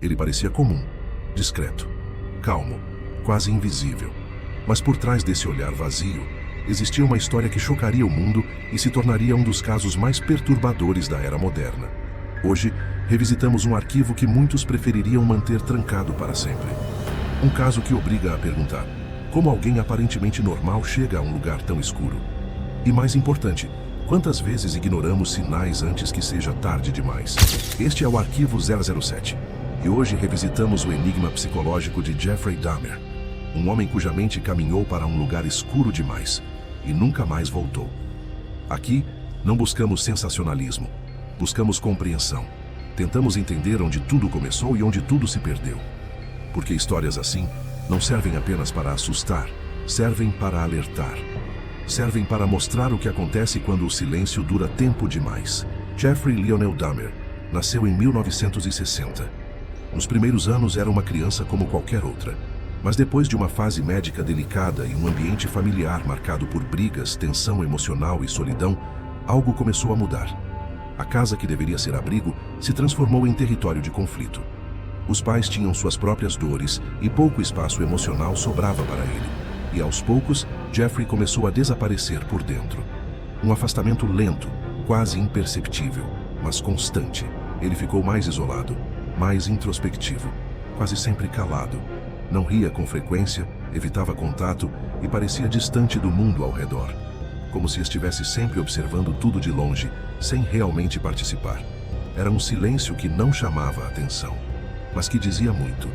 Ele parecia comum, discreto, calmo, quase invisível. Mas por trás desse olhar vazio, existia uma história que chocaria o mundo e se tornaria um dos casos mais perturbadores da era moderna. Hoje, revisitamos um arquivo que muitos prefeririam manter trancado para sempre. Um caso que obriga a perguntar: como alguém aparentemente normal chega a um lugar tão escuro? E mais importante, quantas vezes ignoramos sinais antes que seja tarde demais? Este é o Arquivo 007. E hoje revisitamos o enigma psicológico de Jeffrey Dahmer, um homem cuja mente caminhou para um lugar escuro demais e nunca mais voltou. Aqui, não buscamos sensacionalismo, buscamos compreensão. Tentamos entender onde tudo começou e onde tudo se perdeu. Porque histórias assim não servem apenas para assustar, servem para alertar. Servem para mostrar o que acontece quando o silêncio dura tempo demais. Jeffrey Lionel Dahmer nasceu em 1960. Nos primeiros anos era uma criança como qualquer outra. Mas depois de uma fase médica delicada e um ambiente familiar marcado por brigas, tensão emocional e solidão, algo começou a mudar. A casa que deveria ser abrigo se transformou em território de conflito. Os pais tinham suas próprias dores e pouco espaço emocional sobrava para ele. E aos poucos, Jeffrey começou a desaparecer por dentro. Um afastamento lento, quase imperceptível, mas constante. Ele ficou mais isolado, mais introspectivo, quase sempre calado. Não ria com frequência, evitava contato e parecia distante do mundo ao redor. Como se estivesse sempre observando tudo de longe, sem realmente participar. Era um silêncio que não chamava a atenção, mas que dizia muito.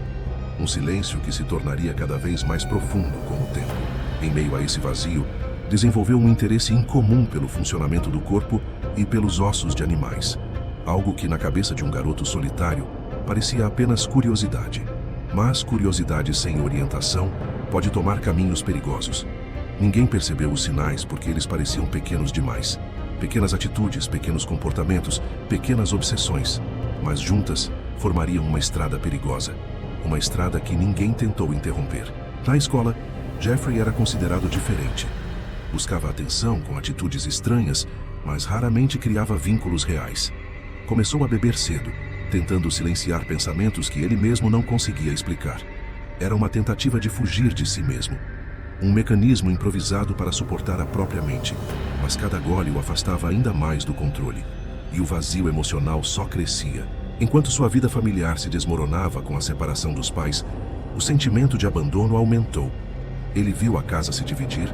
Um silêncio que se tornaria cada vez mais profundo com o tempo. Em meio a esse vazio, desenvolveu um interesse incomum pelo funcionamento do corpo e pelos ossos de animais. Algo que na cabeça de um garoto solitário parecia apenas curiosidade. Mas curiosidade sem orientação pode tomar caminhos perigosos. Ninguém percebeu os sinais porque eles pareciam pequenos demais. Pequenas atitudes, pequenos comportamentos, pequenas obsessões. Mas juntas formariam uma estrada perigosa. Uma estrada que ninguém tentou interromper. Na escola, Jeffrey era considerado diferente. Buscava atenção com atitudes estranhas, mas raramente criava vínculos reais. Começou a beber cedo, tentando silenciar pensamentos que ele mesmo não conseguia explicar. Era uma tentativa de fugir de si mesmo. Um mecanismo improvisado para suportar a própria mente, mas cada gole o afastava ainda mais do controle. E o vazio emocional só crescia. Enquanto sua vida familiar se desmoronava com a separação dos pais, o sentimento de abandono aumentou. Ele viu a casa se dividir,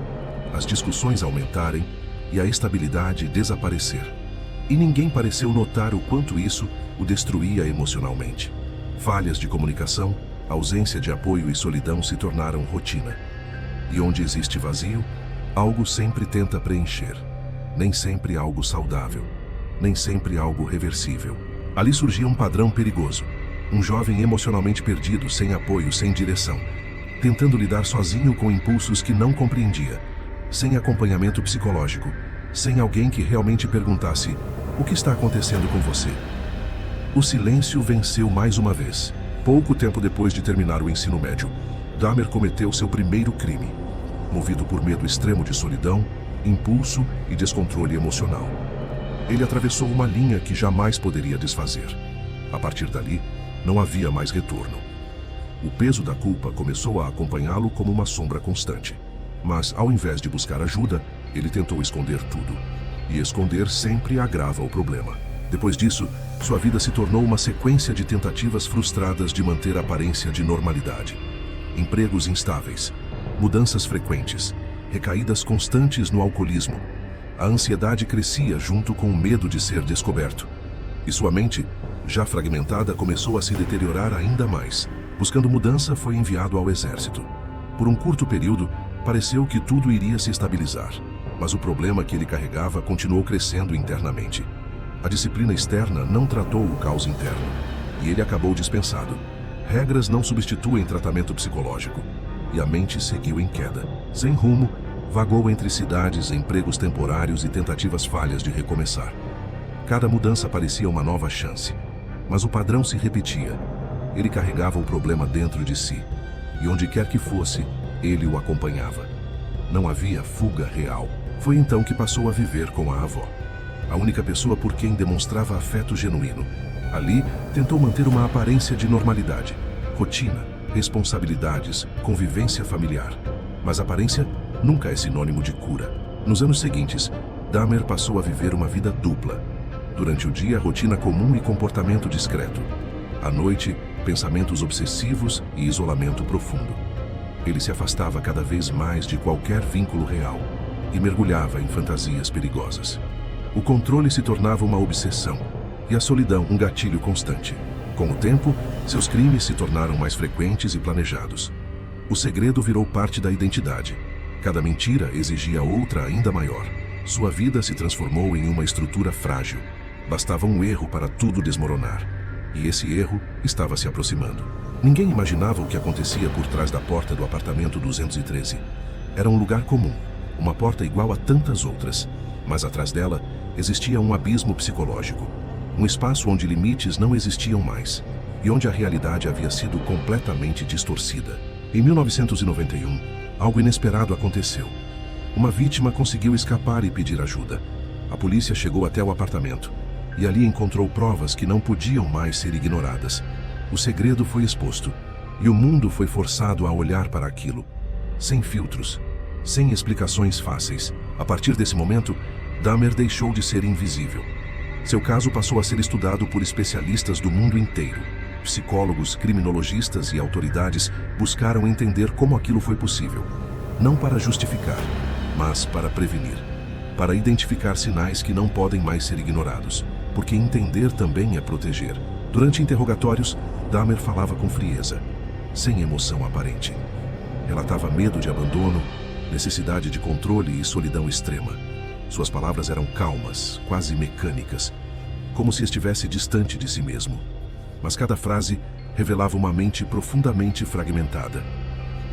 as discussões aumentarem e a estabilidade desaparecer. E ninguém pareceu notar o quanto isso o destruía emocionalmente. Falhas de comunicação, ausência de apoio e solidão se tornaram rotina. E onde existe vazio, algo sempre tenta preencher. Nem sempre algo saudável, nem sempre algo reversível. Ali surgia um padrão perigoso. Um jovem emocionalmente perdido, sem apoio, sem direção. Tentando lidar sozinho com impulsos que não compreendia. Sem acompanhamento psicológico. Sem alguém que realmente perguntasse: o que está acontecendo com você? O silêncio venceu mais uma vez. Pouco tempo depois de terminar o ensino médio, Dahmer cometeu seu primeiro crime. Movido por medo extremo de solidão, impulso e descontrole emocional. Ele atravessou uma linha que jamais poderia desfazer. A partir dali, não havia mais retorno. O peso da culpa começou a acompanhá-lo como uma sombra constante. Mas, ao invés de buscar ajuda, ele tentou esconder tudo. E esconder sempre agrava o problema. Depois disso, sua vida se tornou uma sequência de tentativas frustradas de manter a aparência de normalidade. Empregos instáveis, mudanças frequentes, recaídas constantes no alcoolismo. A ansiedade crescia junto com o medo de ser descoberto. E sua mente, já fragmentada, começou a se deteriorar ainda mais. Buscando mudança, foi enviado ao exército. Por um curto período, pareceu que tudo iria se estabilizar. Mas o problema que ele carregava continuou crescendo internamente. A disciplina externa não tratou o caos interno, e ele acabou dispensado. Regras não substituem tratamento psicológico, e a mente seguiu em queda. Sem rumo, vagou entre cidades, empregos temporários e tentativas falhas de recomeçar. Cada mudança parecia uma nova chance, mas o padrão se repetia. Ele carregava o problema dentro de si, e onde quer que fosse, ele o acompanhava. Não havia fuga real. Foi então que passou a viver com a avó. A única pessoa por quem demonstrava afeto genuíno. Ali, tentou manter uma aparência de normalidade, rotina, responsabilidades, convivência familiar. Mas aparência nunca é sinônimo de cura. Nos anos seguintes, Dahmer passou a viver uma vida dupla. Durante o dia, rotina comum e comportamento discreto. À noite, pensamentos obsessivos e isolamento profundo. Ele se afastava cada vez mais de qualquer vínculo real e mergulhava em fantasias perigosas. O controle se tornava uma obsessão e a solidão um gatilho constante. Com o tempo, seus crimes se tornaram mais frequentes e planejados. O segredo virou parte da identidade. Cada mentira exigia outra ainda maior. Sua vida se transformou em uma estrutura frágil. Bastava um erro para tudo desmoronar. E esse erro estava se aproximando. Ninguém imaginava o que acontecia por trás da porta do apartamento 213. Era um lugar comum, uma porta igual a tantas outras, mas atrás dela existia um abismo psicológico. Um espaço onde limites não existiam mais e onde a realidade havia sido completamente distorcida. Em 1991, algo inesperado aconteceu. Uma vítima conseguiu escapar e pedir ajuda. A polícia chegou até o apartamento e ali encontrou provas que não podiam mais ser ignoradas. O segredo foi exposto e o mundo foi forçado a olhar para aquilo, sem filtros, sem explicações fáceis. A partir desse momento, Dahmer deixou de ser invisível. Seu caso passou a ser estudado por especialistas do mundo inteiro. Psicólogos, criminologistas e autoridades buscaram entender como aquilo foi possível. Não para justificar, mas para prevenir. Para identificar sinais que não podem mais ser ignorados, porque entender também é proteger. Durante interrogatórios, Dahmer falava com frieza, sem emoção aparente. Relatava medo de abandono, necessidade de controle e solidão extrema. Suas palavras eram calmas, quase mecânicas, como se estivesse distante de si mesmo. Mas cada frase revelava uma mente profundamente fragmentada.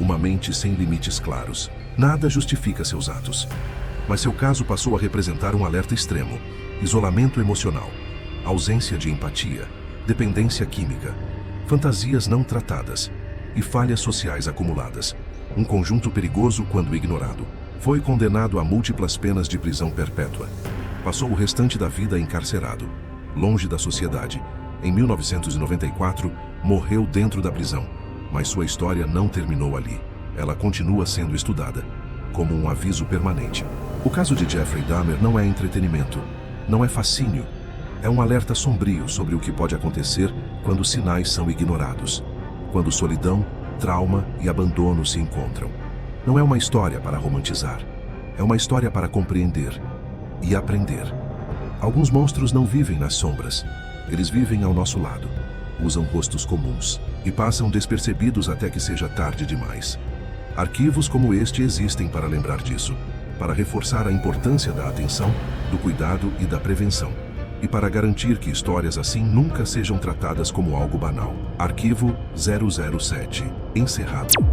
Uma mente sem limites claros. Nada justifica seus atos. Mas seu caso passou a representar um alerta extremo: isolamento emocional, ausência de empatia, dependência química, fantasias não tratadas e falhas sociais acumuladas. Um conjunto perigoso quando ignorado. Foi condenado a múltiplas penas de prisão perpétua. Passou o restante da vida encarcerado, longe da sociedade. Em 1994, morreu dentro da prisão, mas sua história não terminou ali. Ela continua sendo estudada, como um aviso permanente. O caso de Jeffrey Dahmer não é entretenimento, não é fascínio. É um alerta sombrio sobre o que pode acontecer quando os sinais são ignorados, quando solidão, trauma e abandono se encontram. Não é uma história para romantizar, é uma história para compreender e aprender. Alguns monstros não vivem nas sombras, eles vivem ao nosso lado, usam rostos comuns e passam despercebidos até que seja tarde demais. Arquivos como este existem para lembrar disso, para reforçar a importância da atenção, do cuidado e da prevenção, e para garantir que histórias assim nunca sejam tratadas como algo banal. Arquivo 007. Encerrado.